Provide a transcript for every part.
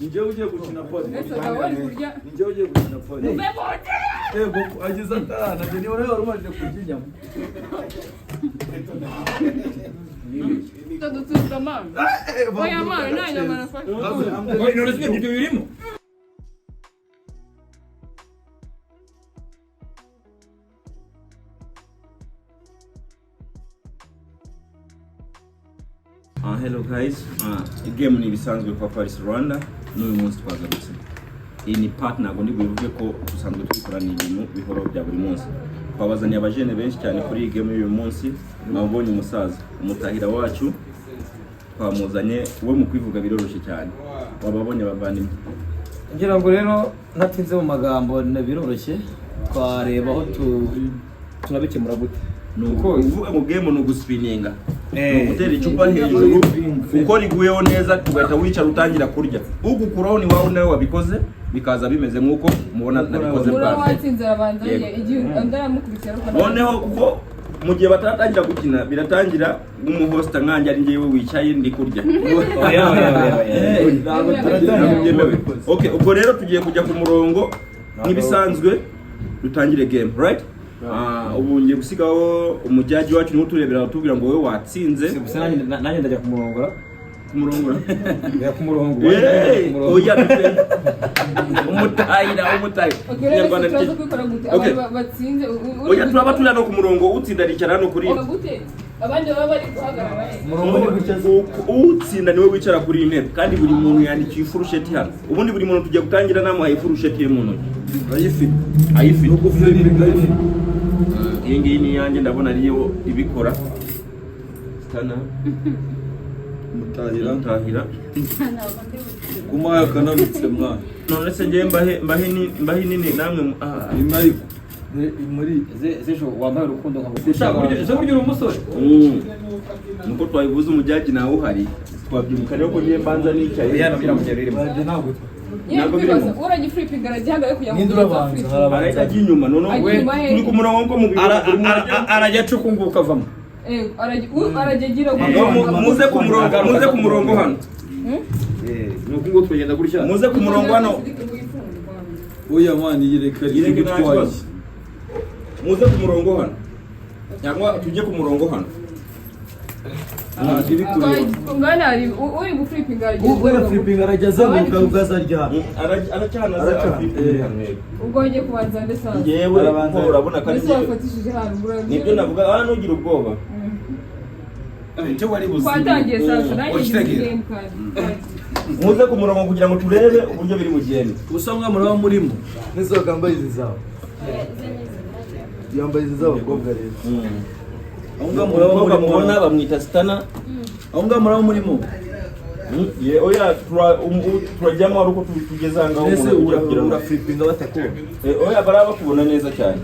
Njye ugiye gukina pole. Njye ugiye gukina pole. Ego agize atana, njye niwe wari umaze kurya inyama. Tututsa mama. Oya mama, nta nyama nafashe. Oya none ibyo birimo. Hello guys, game ni ibisanzwe kwa Paris Rwanda n'uyu munsi twagarutse. Iyi ni partner ngo ndibuvuge ko dusanzwe twikorana ibintu bihoro bya buri munsi. Twabazaniye abajene benshi cyane kuri iyi game y'uyu munsi. Nabonye umusaza, umutahira wacu. Twamuzanye we mu kwivuga biroroshye cyane. Wababonye bavandimwe. Ngira ngo rero natinze mu magambo biroroshye. Twareba aho turabikemura gute. Nuko uvuga mu game no guspininga. Gutera icupa hejuru uko riguyeho neza tugahita wicara utangira kurya. Ugukuraho ni wawe nawe wabikoze bikaza bimeze nkuko mubona nabikoze bwa. Watsinze abanza igihe andamukubitira ko. Noneho kuko mu gihe batatangira gukina biratangira nk'umuhosta nkanjye ari ngewe wicaye ndi kurya. Okay, ubwo rero tugiye kujya ku murongo nibisanzwe dutangire game, right? Ubu ngiye gusigaho umujyaji wacu niwe turebera tubwira ngo wowe watsinze. Nanjye ndajya kumurongora. Kumurongora? Ya kumurongo. Oya umutahira. Nyarwanda turaza kwikora gute batsinze. Oya turaba turi no ku murongo utsinda ricara no kuri. Gute? Abandi baba bari guhagarara. Murongo wicaza utsinda niwe wicara kuri intebe kandi buri muntu yandikiye ifurusheti hano. Ubundi buri muntu tugiye gutangira namuhaye ifurusheti ye mu ntoki. Ayifite. Nuko Philippe ayifite. Iyi ngiyi ni yanjye ndabona ariyo ibikora. Cano. Mutahira. Kumaya kanabitse mwana. None se ngiye mbahe nini namwe imari muri zejo wambaye urukundo nka buryo umusore. Nuko twabivuze umujyaji nawe uhari. Twabyimuka rero ko ngiye mbanza nicaye. Yanabira mu gihe ntabwo. Ntabwo birimo. Uranye flipping arajyaga kuya mu gihe. Arajya inyuma none turi ku murongo ngo mu arajya cukunguka avamo. Aragira muze ku murongo hano. Nuko ngo twagenda gutya. Muze ku murongo hano. Oya mani yireka twajye. Muze ku murongo hano. Cyangwa tujye ku murongo hano. Ngana ari uri mu flipping arajya. Uri flipping arajya ugaza rya. Aracyana za flipping hano. Ubwo ngiye kubanza ndesa. Yewe urabona kandi wafatishije hano buranje. Nibyo navuga hano ugira ubwoba. Cyo wari buzi. Kwatangiye sasa nagiye muze ku murongo kugira ngo turebe uburyo biri bugende. Usanga muri murimo. Nizo gambaye zizabo. Yambaye zizabo gobwa rero. Ahunga muraba mubona bamwita Stana. Ahunga muraba murimo. Oya turajyamo ari uko tugeza ngaho umuntu kugira ngo flipping batakora. Oya baraba kubona neza cyane.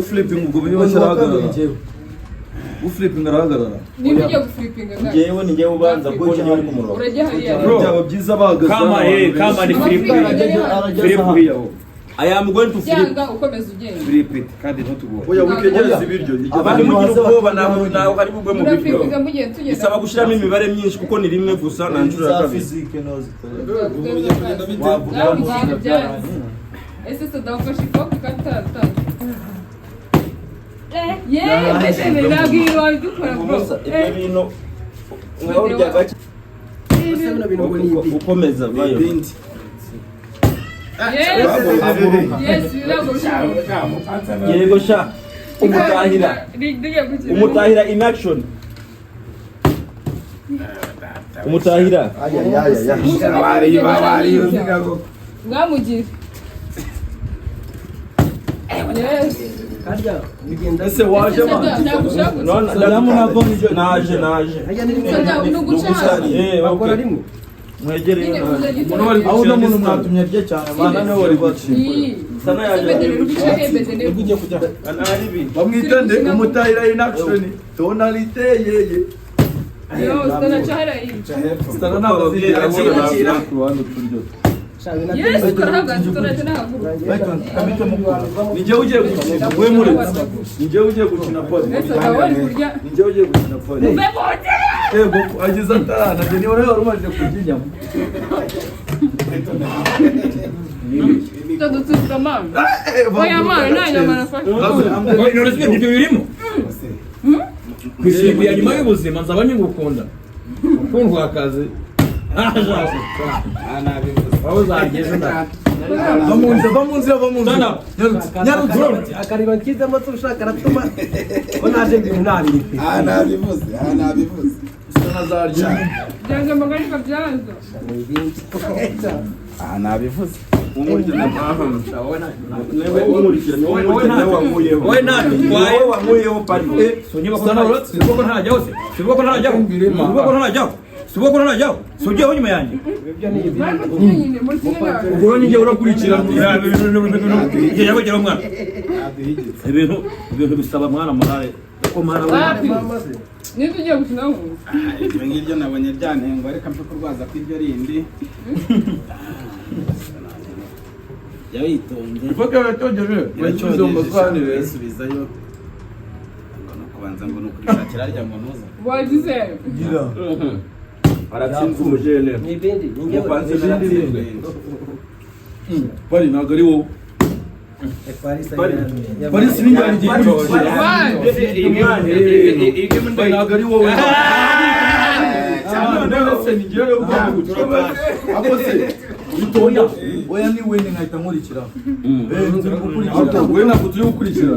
Flipping ubwo binyo basharahagarara. Flipping arahagarara. Niba ugiye guflipping ngaho. Ngewe ni ngewe ubanza kuko ngiye ku murongo. Urajya hariya. Byaba byiza bahagaze. Kama ni Philippe yawo. I am going to flip. Cyanga ukomeza ugenda. Philippe kandi ntutugora. Oya wikegereza ibiryo. Abandi mugira ubwoba naho hari bugwe mu biryo. Uraflipping mugiye tugenda. Isaba gushiramo imibare myinshi kuko ni rimwe gusa na njura kabiri. Physique noze. Ese tudafasha ifoto katata. Mbese nagiro abikora bro. Ibintu ngaho ryagace. Ukomeza bayo. Yes, yego sha umutahira in action. Umutahira ngamugire. Yes. Karya bigenda ese waje naje bakora rimwe mwegereye aho no muntu mwatumye rye cyane bana nawe wari baciye sana yaje ugiye kujya bamwitende umutahira in action tonalite yeye yo sana chara hii sana na babiri akira kuruhande turyo yes karahagaze turatena haguru nije ugiye gukina we muri nije ugiye gukina pole nije ugiye gukina pole ego agize atana je ni wari umaze kurya inyama Tutadutsuka mama. Oya mama nta nyama nafashe. None se ibyo birimo? Kwishimira nyuma y'ubuzima nzaba nyigukunda. Ukundwa akazi. Aho zageze nda. Bamunzi. Nyarutse. Akariba nkizemo tushaka aratuma ko naje ibintu nabiri. Nabivuze. Sanazarya. Byanze magari kabyanza. Nabivuze. Wowe wankuyeho pari. Sibwo ntajyaho. Sugiyeho nyuma yanjye. Ubwo ninjye urakurikira. Yabagera mwana. Ibintu bisaba mwana morale. Ko mwana Ni tugiye gukina ngo. Ibyo ngibyo nabonye byanengo reka mpe kurwaza kw'ibyo rindi. Yayitonze. Foka yatogeje. Yacyuze mu twanire. Subizayo. Ngono kubanza ngo nukurishakira arya ngo nuza. Wagize. Gira. aratsinze umujene. Ni ibindi. Ninjye Bari ntabwo ari wowe. Paris ni njye ngiye Bari ntabwo ari wowe. Ndetse ni njyewe uvuga akose. Itoya. Oya ni wewe nkahita nkurikira. Wewe ntabwo turi gukurikira.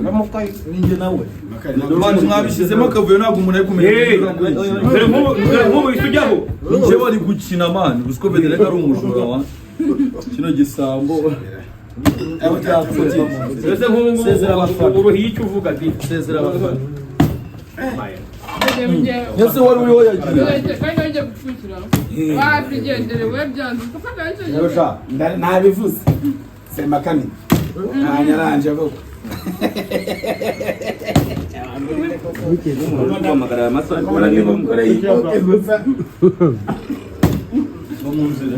Ni njye nawe. Abantu mwabishizemo akavuyo ntabwo umuntu ari kumenya. Nk'ubu isujyaho. Njye bari gukina man. Uziko Federer ari umujura wa. Kino gisambo. Ese nk'ubu uruhiye icyo uvuga ati Sezera abafana. Yese wari uriho yagiye. Kandi wajya gupfukira. Wabigendere we byanze. Yosha nabivuze. Sema kani. Nyaranje koko. Amagara y'amasaha baraniba mugara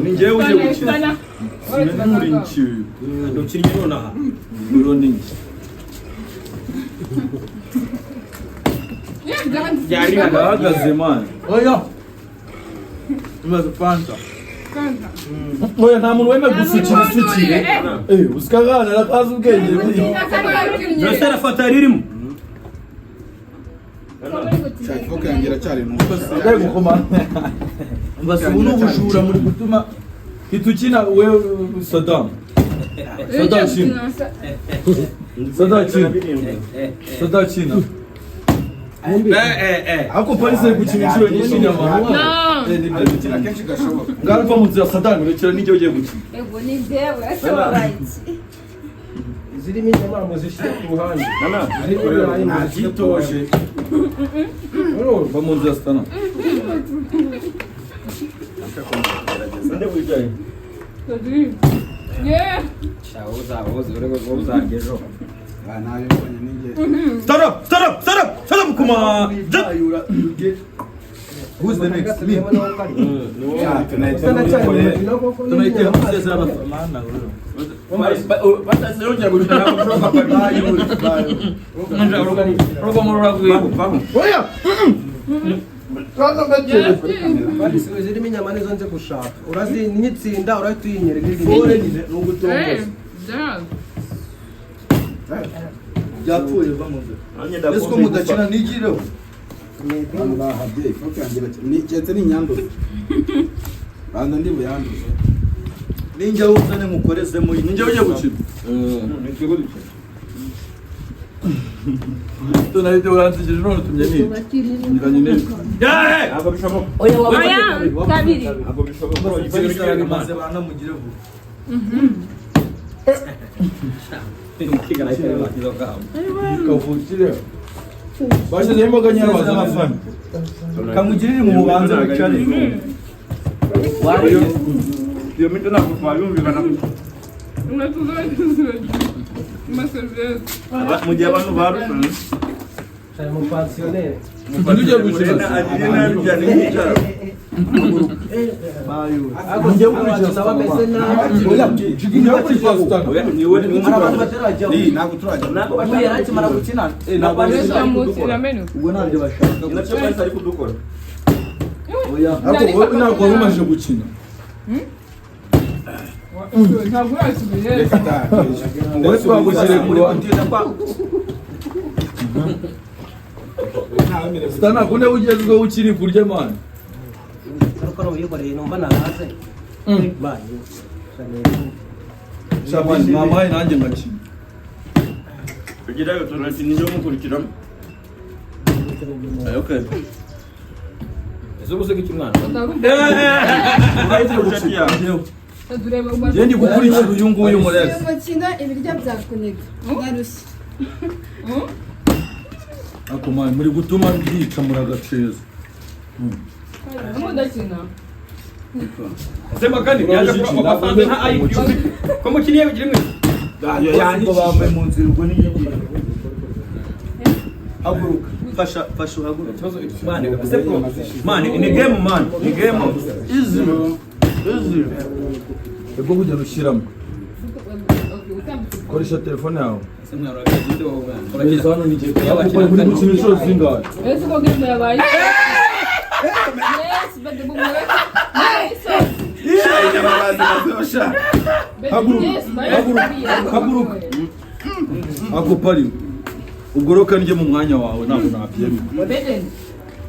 Ni njyewe uje gukina. Sinuri nchi. ntukinnye nonaha. Uroni. Byari Ahagaze man. Oya. Umaze fanta. Oya nta muntu wemeye gusukira. Usikagana kazi ubwenge. Nose rafata ririmo. Foka yangira cyari nuko. Ndari gukomana. Mbase ubu n'ubujura muri gutuma itukina we Saddam. Saddam China. Ako polisi ari gukina inshuro nyinshi nyama. Gukina kenshi gashoboka. Ngaruka mu nzira Saddam urekera n'icyo ugiye gukina. Ego ni jewe asobaritse. zirimo inyama muzishyire ku ruhande. Ntitoje. Ba mu nzira Saddam. Nde wijaye. Yeah. Shawo uzagejo. Nabibonye ninjye. Stop kuma. Who's the next? Me. Tunaita Sezera abafana. Batasirongera gushaka kuroga Oya. Paris zirimo inyama nizo nze gushaka. Urazi n'itsinda urahita uyinyereka Fore ibindi. ni ugutongoza. Byapfuye va mu nzira. Ese ko mudakina nigireho. Foka yangira ni cyetse ni nyando. Banda ndi buyanduze. Ninjya uzane mukorezemo ninjya ujye gukina. N'ikigo dukina. Tunahite uranzigije none tumye ni. Nganye neza. Abo bishoboka. Oya, kabiri. Abo bishoboka. Ibisaraga maze bana mugireho. Kavukire. Bashize imboga nyarwa z'abafana. Kamugirire mu bubanza bicare. Iyo mito ntabwo twayumvikana. Mu gihe abantu barushanwe. Cyane mu pensionnaire. Tujye gukina. Agiye nabi cyane n'icyaro. Njye gukina bameze nabi. Oya, njye gukina. Oya, ni wowe ni Abantu batarajya. Ntabwo turajya. Ubu yarakimara gukina. Ubwo ntabyo bashaka. nacyo bari ari kudukora. Oya, ariko wowe ntabwo wari umaze gukina. ntabwo urasubiye reka da Wowe twagushyire ku ruhande. Stana kune ugezweho ukiri kurya mani. ariko no yikoreye numva nahaze bayi Shamani mamaye nanjye ngakina. kugira ngo turati niyo mukurikiramo okay ese guseka ikimwana Yendi gukurikira uyu nguyu murezi. Umukino ibiryo byakunega ndarushye. Akomanye muri gutuma byica muragaceza. mudakina sema kandi yaje kuba bafanze nta IQ ko mukiniye bigira mwe Ngo bambaye mu nzira ubwo ni iki? haguruka fasha uhaguruka ikibazo mane ese ko mane ni game man ni game Easy. Ego kujya rushyiramo. Koresha telefone yawe. Urageza hano ni gihe muri gukina inshuro zingahe? ese ko game yabaye yes bade bumwe Haguruka. Ako pari. Ugoroka njye mu mwanya wawe ntabwo nabyemera. Beden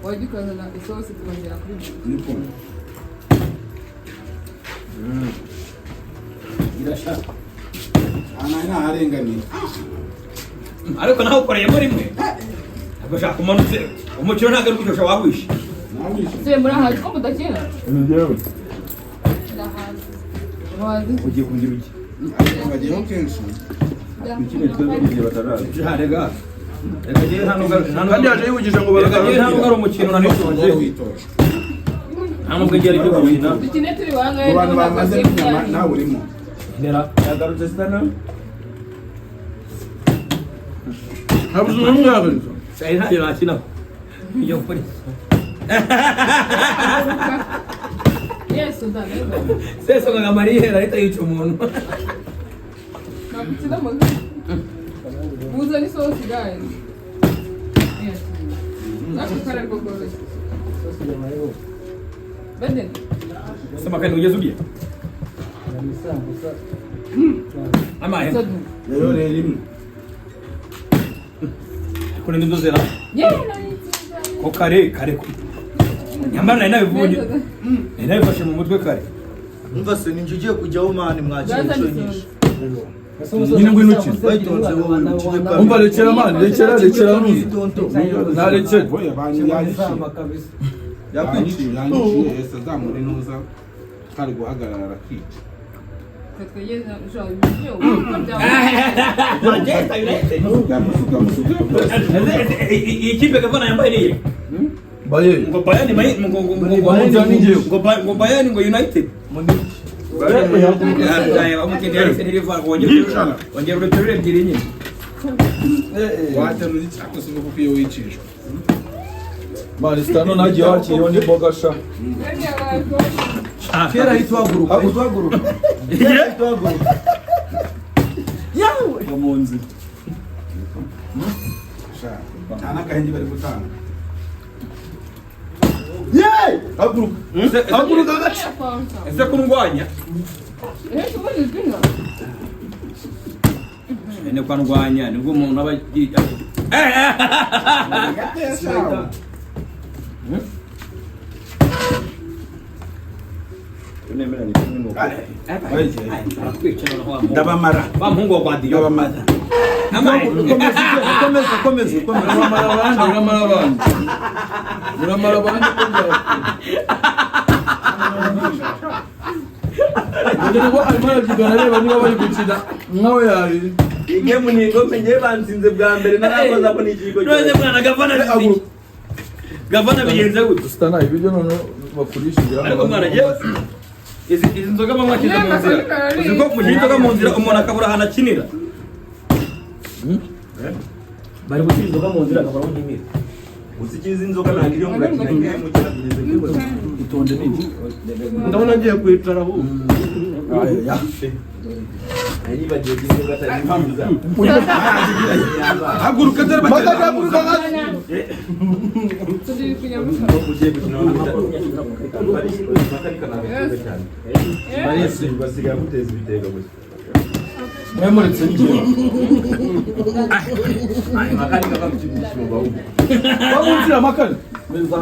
wajikaza na isosi tukongera kuri niko ana arenganiye ariko naho ukoreyemo rimwe agashaka umanutse umukino ntabwo ari kujosha wawishe se muri aha ko mudakina Njyewe. wazi ugiye kungira iki bagiyeho kenshi ikindi twebwe igihe bataraza rega reka giye hano Kandi yaje yivugisha ngo reka giye hano baragaruka. ari umukino na nishonje witoje nta nubwo igihe ari byo gukina dukine turi bangahe mu bantu bamaze n'inyama nawe urimo ntera yagarutse Stana Habuze umwe yagaruka. sai nta nakina iyo kuri yes udane seso nga mariye ahita yica umuntu nakutira mu buza ni sosi guys yes ako kare ko gore Beden sema kandi ugeze ugiye amahe sadu rero rero imwe kuri ndo zera yeah ko kare ko nyamara nari nabivunye nari nabifashe mu mutwe kare umva se ninjye ugiye kujyaho mani mwakira gaza inshuro ni nyinshi Nyine ngwino ukina. bayitonze wowe ukine kabiri Umva rekera mani, rekera nuzi. Narekera. oya banyanyishiye kabisa yakwiciye yanyishiye ese azamura intuza kari guhagarara arakica twegeze ushaka ibyo iyi kipe gavana yambaye niye Baye. ngo bayani ngo bayani ngo united wongera uruterure ebyiri nyine waterura icyako si kuko iyo wicishwa Mani Stano nagiye wakiriyeho n'imboga sha. kera ahita uhaguruka Ngo mu nzira. nta n'agahenge bari gutanga Haguruka gace. ese kurwanya ene kwa ndwanya nibwo umuntu aba ndabamara bamuhungu wa gwadiyo ndabamara komeza Muramara abandi ko ngo arimo arabyigana areba niba bari gukina nkawe yari. igemu ni ingome ngewe bansinze bwa mbere narakoze abona ikigo none mwana gavana bigenze gute Stana ibiryo none bakurishije. ariko mwana yewe izi nzoga bamwe akiza mu nzira uzi ko mu gihe inzoga mu nzira umuntu akabura ahantu akinira bari gushyira inzoga mu nzira akabura aho akinira uzikiza inzoga ntabwo iriho mugakina igemu kirageze kwibaza Itonde nini. ndabona ngiye kwicara ubu yibagiwe inzoga atari nziza haguruka dore Haguruka gace. kiri kunyamuka. ugiye gukina Marisi basigaye guteza ibitego gusa. mwemuretse ngiye Makari kava mu cyishimo bawo. bamunzira makari meza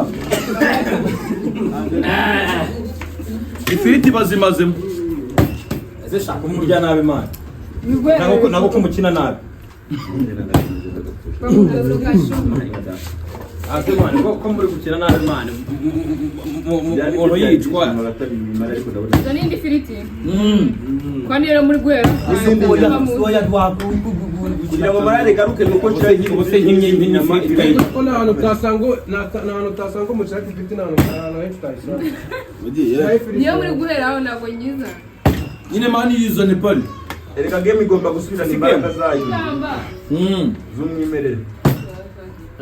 ifiriti bazimazemo ese shaka umurya nabi man Migwera. nako kumukina nabi Bamugeza ukashuma. ase man ko muri gukina nabi man umuntu yicwa Izo n'indi firiti. Kwani rero muri gwera. kugira ngo marare garuke nuko ubuse nk'inyama ikayita ko n'ahantu utasanga umuceri ufite n'ahantu henshi utayisanga. Niyo muri guhera aho ntabwo nyiza. nyine mani yizane pari erega game igomba gusubirana imbaraga zayo Kamba. z'umwimerere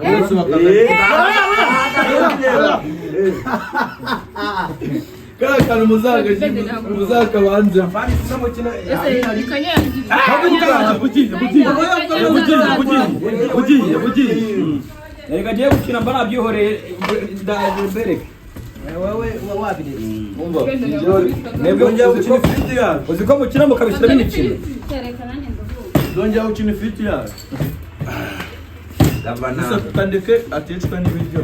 bose karakana muzakabanza Ese ikanyangira. erega giye gukina mba nabyihoreye ndabereke Wowe wabiretse. uzi ko mukina mukabishyiramo imikino Cyerekana neza vuba. zongera gukina ifiriti yawe gusa tukandike aticwa n'ibiryo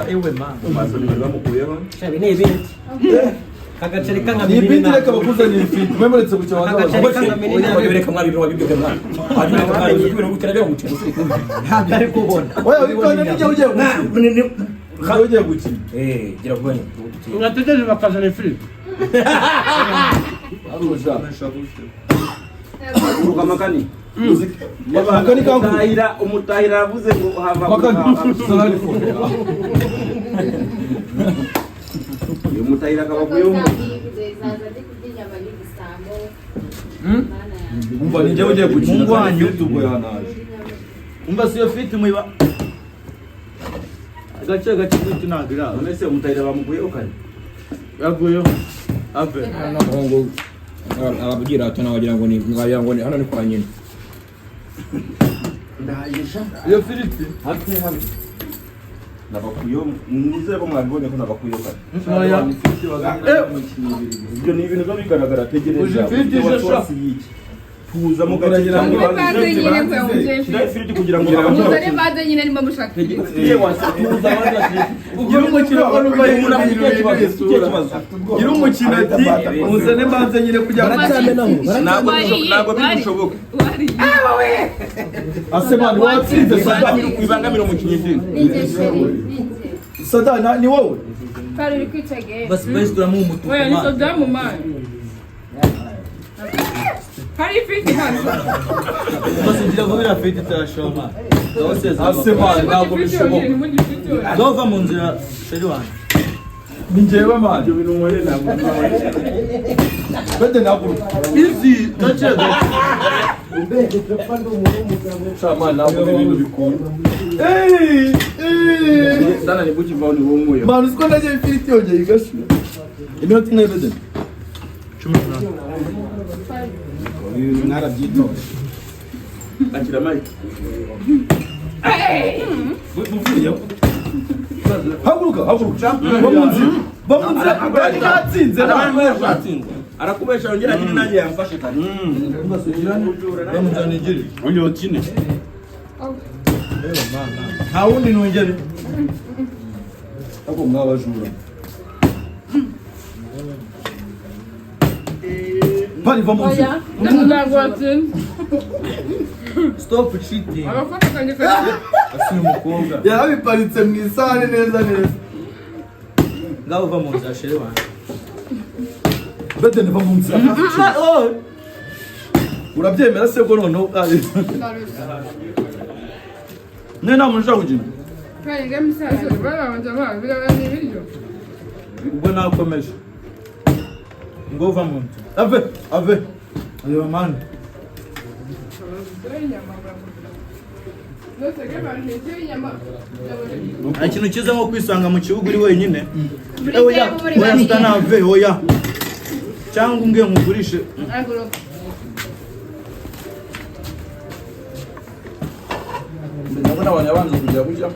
ewe ma Shabi ni ibintu. Kagaceri kanga ni ibindi reka bakuzanira ifiriti mwemuretse gukina bereka mwari ibintu wabibwira mwana wabibwira mwari ibintu gukina byo mukino Ntabwo ari kubona. oya wikanda n'ijya ugiye gukina ugiye gukina gira kubona Unategereje bakazana ifiriti. uruka makani makani kangu umutahira avuze ngo hava makani sahani fo uyu mutahira akabakuyeho umva ninjye ugiye gukina mungu wanyu tugo yanaje umva siyo fiti muiba gace kwiti nagira none se umutahira bamukuyeho kare yaguyo ave ababwira ati nawagira ngo ni hano ni kwa nyina iyo firiti nabakuyeho nizere ko mwabibonye ko nabakuyeho kare oya ibyo ni ibintu zo bigaragara tegereza uje firiti jesha tuzamo gake cyane Baze nyine kwa mujye. shira ifiriti kugira ngo Muzane baze nyine nimba mushaka. ye wasatuza abandi ugira umukino w'urugo gira umukino ati muzane mbanze nyine kujya ntabwo bishoboka Wari. asemani watsinze sada kwibangamira umukinnyi dini sada ni wowe Kari uri kwica game. basi turamu umutuku Oya ni sodamu man. Hari ifiriti hano. basi ngira ngo bira fiti tarashoma asemani ntabwo bishoboka dova mu nzira sheri wanjye ni njyewe mani ibyo bintu nkore ntabwo bede ntabwo izi taceda chama ntabwo ibintu bikunda sana ni buki vauni womoyo mani siko ndaje ifiriti yongeye igashira iminota imwe bede 15 Ibintu mwarabyitoje. akira mike haguruka bamunzira kandi natsinze arakubesha yongera ati nanjye yamfashe kare bamunzira nigiri Onyo ukine. nta wundi nongere ahubwo mwabajura pari va mu nzira Oya. Ntabwo watsinze. stop cheating Abafata kandi kari. asi umukobwa yarabiparitse mu isahani neza ngaho va mu nzira shere wanjye bede va mu nzira urabyemera se ko noneho ne nta muntu ushaka kugina Kari game isaje. Barabanza ba birabana ibiryo. ubwo nakomeje ngo va mu nzira ave ayo mani nta kintu cyiza nko kwisanga mu kibuga uri wenyine oya sitanave oya cyangwa umbwiye nkugurishe ndabona abantu yabanza kujya gutya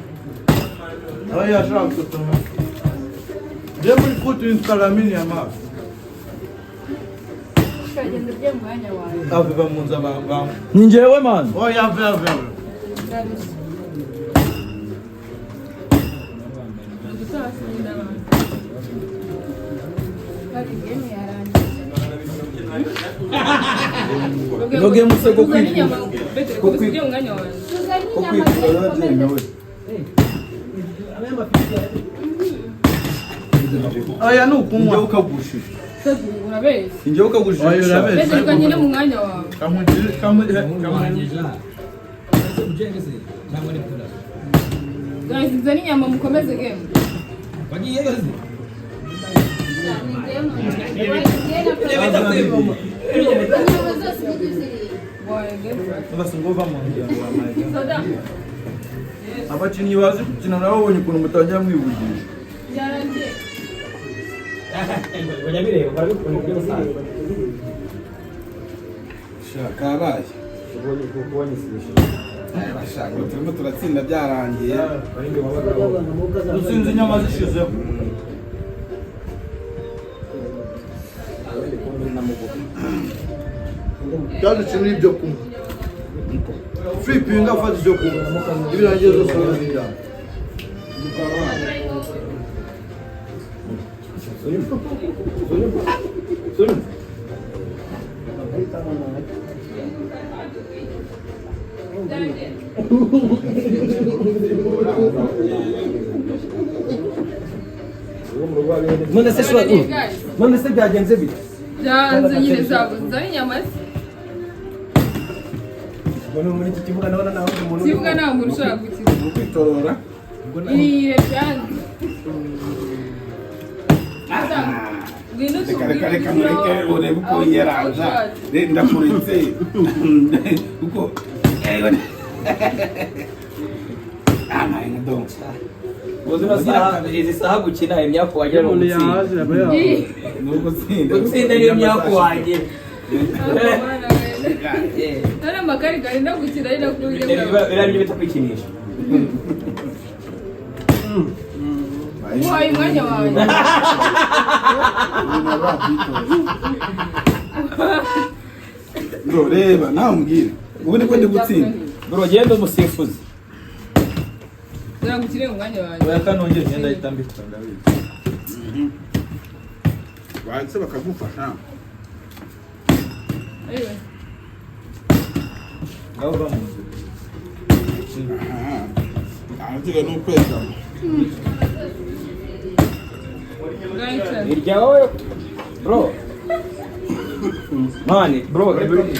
Oya shaka tutuma. Demo ikutu instagramini ya ma. Ukagenda ujye mu mwanya wawe. Aviva munza ba. Ni njyewe man. Oya vya. Noge musego kwifuza. Kugira umwanya wawe. Aya nukumwa ukagushije. Urabeshya. Inje ukagushije. Aya urabeshya. Mbese ukagenda mu mwanya wawe. Guys, nzani inyama mukomeze game. Bagiye yose. Basi ngova mu ngira Soda. abakinnyi bazi gukina nabo bonye ukuntu mutajya mwivugisha. Byarangiye. Bajya bireba barabikora ibyo basaza. Shaka abaye. Bashaka turimo turatsinda byarangiye. Dusinze inyama zishizeho. Cyane kimwe ibyo kunywa. Flipping afata ibyo kunywa. Ibirangiye zose urabijyana. None se byagenze bite? Byanze nyine zabo. Nzani inyama. Ubwo muri iki kibuga ndabona naho umuntu Kibuga nta muntu ushaka gukina. Kwitorora. Iriye byanze. Ngwino Reka mureke urebe uko yeraza. Ndakuritse. Uko ama indongo. Ubuzima saha izi saha gukina imyaka wagira no umuntu gutsinda. yahaze aba yahaze. Nuko tsinda. Gutsinda ni imyaka wagira. Nari amakari kari ndagukina ari nakubwiye. Birabyo bita kwikinisha. Uhaye umwanya wawe. Bro reba nawe mbwira. Ubu ni ko ndi gutsinda. Bro genda umusifuzi. Ndagukire mu mwanya wawe. Oya kanongera ngenda ahita mbikora ndabizi. Bahise bakagufasha. Ewe. Ngaho va mu nzu. Ahatiga n'ukweza. Irya wowe bro. Mani bro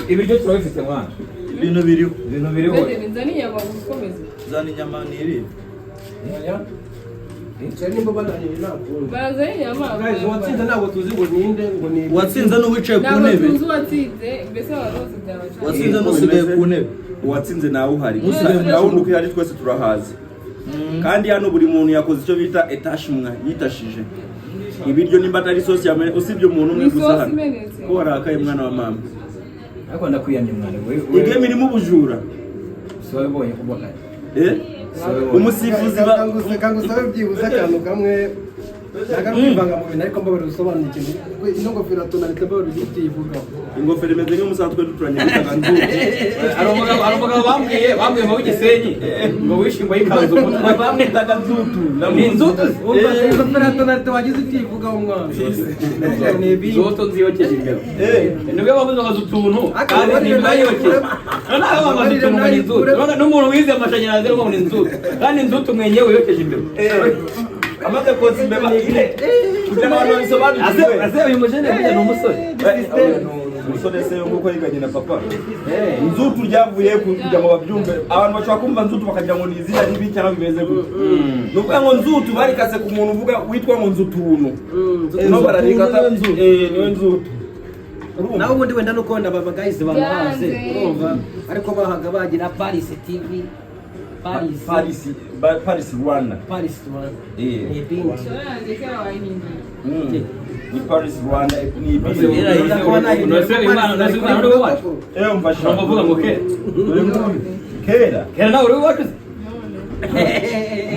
ibiryo turabifite mwana. Ibintu biriho. Ibintu biriho. Nzani inyama gukomeza. Zana inyama niri. Cyane nimba bananiye ntabwo. Bazanye inyama. Guys, watsinze ntabwo tuzi ngo ninde ngo ni. Watsinze n'uwicaye ku Ntabwo ntebe. tuzi uwatsinze, mbese abantu bose byabacana. Watsinze n'usigaye ku ntebe. uwatsinze nawe uhari Usigaye mu gahunda uko ihari twese turahazi kandi hano buri muntu yakoze icyo bita etashimwa yitashije ibiryo nimba atari isosi yamene usibye umuntu umwe gusa hano ko warakaye mwana wa mama ariko ndakwiyamye mwana igame irimo ubujura so wabonye kubona umusifuzi kangusabe byibuze akantu kamwe nagarukivanga mu bintu ariko mbabarira usobanura ikintu ino ngofero tonalite mbabarira utivugaho ingofero imeze nk'umusatwe duturanye bitaga nzu ari umugabo bambwiye mu Gisenyi ngo wishingwa yikanzu umutwe bamwitaga nzutu ni nzutu ingofero tonalite wagize utivugaho mwana nzutu nziyokeje imbere nibwo bavuze ngo utuntu kandi ntibayokeje nawe wamaze utuntu ngo ni nzutu n'umuntu wize amashanyarazi ngo ni nzutu kandi nzutu mwenyewe yokeje imbere amaze koza imbeba ile kugira ngo abantu bisobanukirwe ase uyu mujene ni umusore umusore se yo nguko yiganye na papa nzutu ryavuye kugira ngo babyumve abantu bashobora kumva nzutu bakagira ngo ni izina ribi cyangwa bimeze gute nuko ngo nzutu barikase ku muntu uvuga witwa ngo nzutuntu no bararikata niwe nzutu naho ubundi wenda nuko ndababa guys bamuhaze urumva ariko bahaga bagira Paris TV Paris Rwanda ni Paris Rwanda ni ibintu mvuga ngo kera kera nawe uri wacu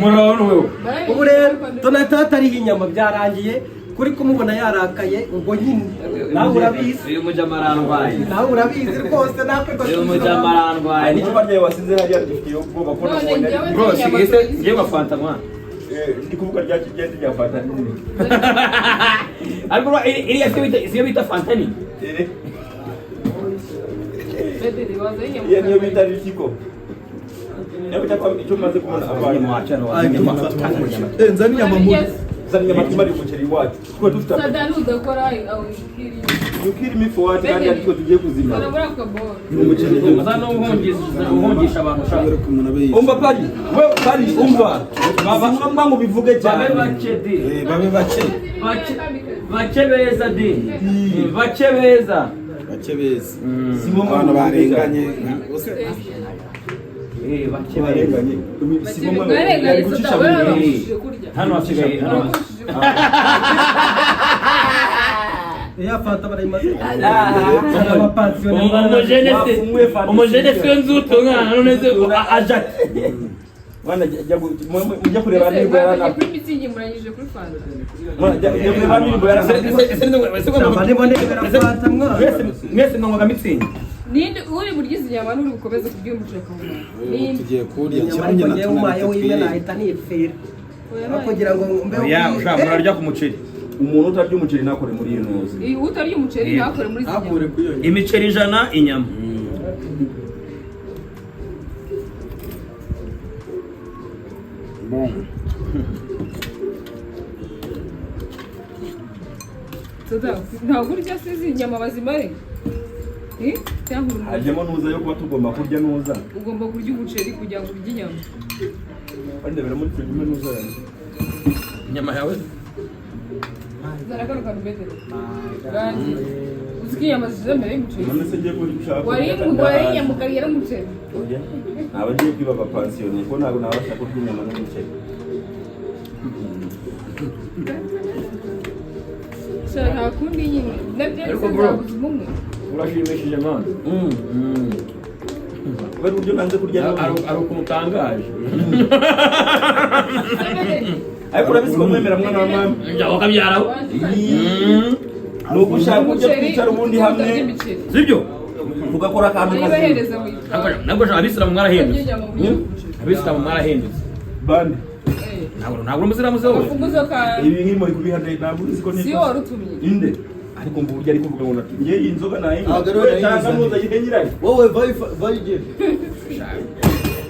Murabona wewe. ubu rero tonata atariho inyama byarangiye kuri kumubona yarakaye ubwo nyine nawe urabizi Uyu mujamarandwaye. nawe urabizi rwose natwe Uyu mujamarandwaye. n'icupa ryawe wasize hariya rifite ubwoba ko None nabonye njyewe Bro, n'inyama sigese zose. ngiye bafanta mwana. ndi kuvuga rya kigenda rya fanta nini Ariko iriya siyo bita fanta nini. Bedeli waza inyama. iyo niyo bita ritiko niyo bita icyo maze kubona abantu nzana inyama mu zana inyama tumari umuceri wacu twe dufite Sadani udakora aho ikiri. yukiri mifu wacu kandi ariko tugiye kuzima Barabura akaboro. umuceri Uzana uhungisha abantu ushaka. umva pari we pari umva baba ngombwa ngo bivuge Babe cyane bake di. babe bake Bake beza di. Bake beza. bake beza si ngombwa abantu ngo barenganye Bake barenganye si ngombwa ngo Barenganye gucisha sada mu wewe bintu. wamushije kurya. hano hasigaye hano. ya fanta barayimaze Umujene siyo nzuto mwana none se aja. Mwana mujya kureba niba yarana Kuri mitsingi murangije kuri fanta. mwana jya kureba niba yarana Mwese mwanywaga mitsingi. Ninde uri buryize inyama n'uri bukomeze kurya umuceri akawumara. Ninde. tugiye kurya inyama cyangwa ariko ngewe umaye w'imwe nahita nipfira kugira ngo mbeho Ya ushaka murarya ku muceri. umuntu utarya umuceri nakore muri iyi ntuzi Utarya umuceri ntakore muri izi nyama. Imiceri 100 inyama. bon Sada ntabwo urya se izi nyama bazimare. Cyangwa uri hajyemo nuza yo kuba tugomba kurya nuza ugomba kurya umuceri kugira ngo urye inyama. bandebera muri filime nuza Inyama yawe. Zara kano kantu bedeli. Ganji. Uziki inyama zishize mbere y'umuceri. none se ngiye kuri gushaka Wari inyama ukarya n'umuceri. naba ngiye kwiba abapansiyoni ko ntabwo nabasha kurya inyama n'umuceri Shaka nta kundi nyine. Nabyo Ariko bisa bro. nzabuzima umwe. Urashimishije mwana. kubera uburyo nanze kurya Ari ukumutangaje. ariko urabizi ko mwemera mwana wa mama Njya wakabyaraho. ni ugushaka uburyo twicara ubundi hamwe Sibyo? tugakora akantu kazima Nibahereza mu. Nabwo abisilamu mwarahindutse. Abisilamu mwarahindutse. bande Ntabwo umusilamu se wowe. Ufunguzo ka ibi nk'iri muri kubihande ntabwo uzi ko si wowe urutumye. inde ariko mbu burya ari kuvuga ngo nati ngiye iyi nzoga nayinywa Ntabwo ari wowe cyangwa nayinywa. nuza yihenyiranye wowe vayigiye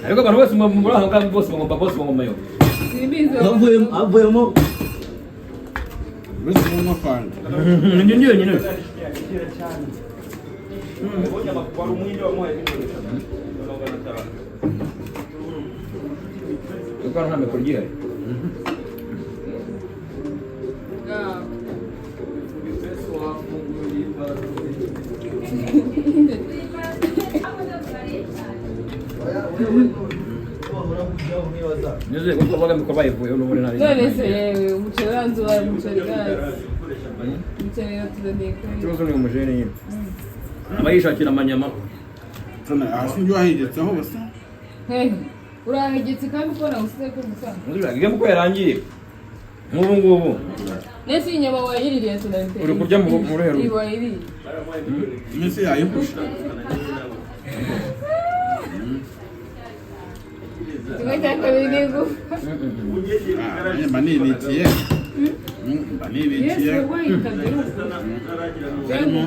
Ariko abantu bose muri aho ngaho bose bagomba yo. Simbizi. avuyemo bese mu fanta Ni ndiyo nyine. ubonye amakuru umwinde wamuhaye ibikoresho Uko nta mikoro igihari. Nizeye ko bavuga mikoro bayivuyeho n'ubundi nta None se yewe umuceri uranze ubaye umuceri gazi. Umuceri yatuzaniye kuri. ikibazo ni umujene nyine. Aba yishakira amanyama. tuna hasi njye wahigetseho basa Hehe. Urahegetse kandi ukora usize ko gusa. Ngira ngo yarangiye. Nk'ubu ngubu. Nese inyama wayiririye tunarite. Uri kurya mu ruhero. Wayiririye. iminsi yayihusha Kimwe cya kabiri ni gu. mba nibitiye mba nibitiye Yesu wayitabye. harimo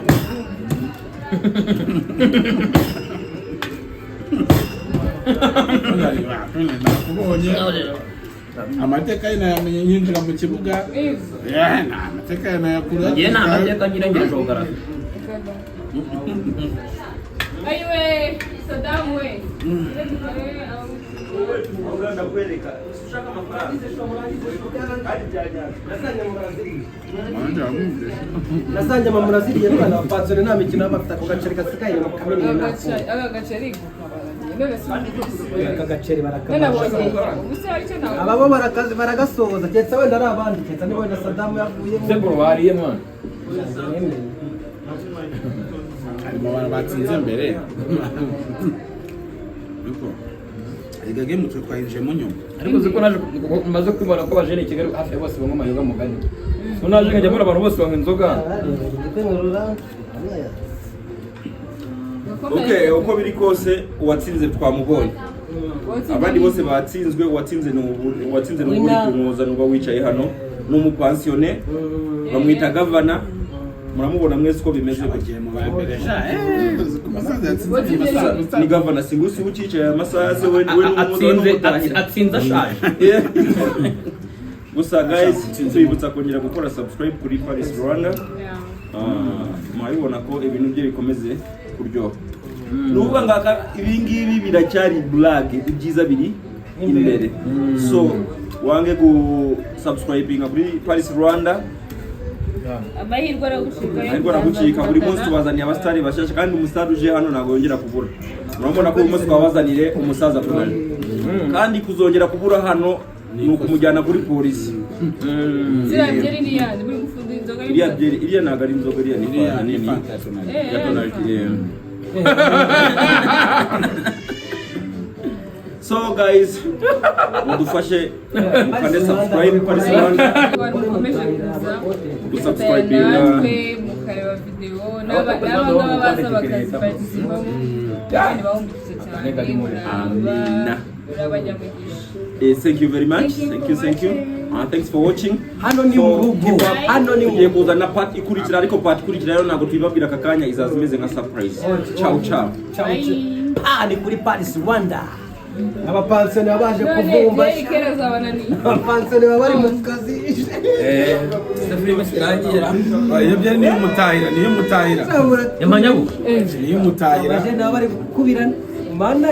nakubonye amateka ye nayamenye nkinjira mu kibuga nta amateka ye nayakura Ngiye nta mateka ngira ngira shokara. Ayiwe, Saddam we. nasanje mama muraziriye n'abana bapansiyoni nta mikino bafite ako gaceri gasigaye mu kamini Aga gaceri gukabaranye. None se aka gaceri None barakamaza abonye. Ubuse hari icyo nawe. ababo baragasoza keretse wenda ari abandi keretse niba wenda Sadamu yavuyemo Se bro bariye mwana. harimo abantu batsinze mbere niko Ega game twayinjemo nyuma. ariko ziko naje maze kwibona ko bajene Kigali hafi bose banywa amayoga mugani so naje nkajya muri abantu bose banywa inzoga Okay, uko biri kose uwatsinze twamubonye. Abandi bose batsinzwe, uwatsinze n'uburi kumuza nuba wicaye hano n'umupansione bamwita governor. Muramubona mwese uko bimeze bagiye mu barebereja ni governor singusi ucicaye amasaha se we atsinze ashaje. Gusa guys twibutsa kongera gukora subscribe kuri Paris Rwanda. Mwabibona ko ibintu bye bikomeze kuryoha. Nuvuga ngaka ibingibi biracyari black ibyiza biri imbere. So wange gu subscribinga kuri Paris Rwanda. Amahirwe aragucika buri munsi tubazaniye abastari bashasha kandi umusitari uje hano ntago yongera kubura. Murabona ko uyu munsi twabazanire umusaza kunani kandi kuzongera kubura hano ni ukumujyana kuri polisi. Zirabyeri ni yandi buri gufunga inzoga iriya ntago ari inzoga iriya ni fanta nini ya tonality. So guys, mudufashe mukande subscribe Paris Rwanda. Subscribe natwe mukareba video n'abangaba baza bakaziparticipamo kandi bahungutse cyane. Amina. Thank you very much. Thank you. Thanks for watching. Hano ni murugo. Hano ni mugiye kuzana part ikurikira ariko part ikurikira rero ntago twibabwira akakanya izaza imeze nka surprise. Ciao ciao. Ni kuri Paris Rwanda. Abapansiyoni baje kuvumba. Abapansiyoni bari mu kazi. Iyo byari niyo mutahira. Yamanyabu. Niyo mutahira. Baje bari kubirana. Mana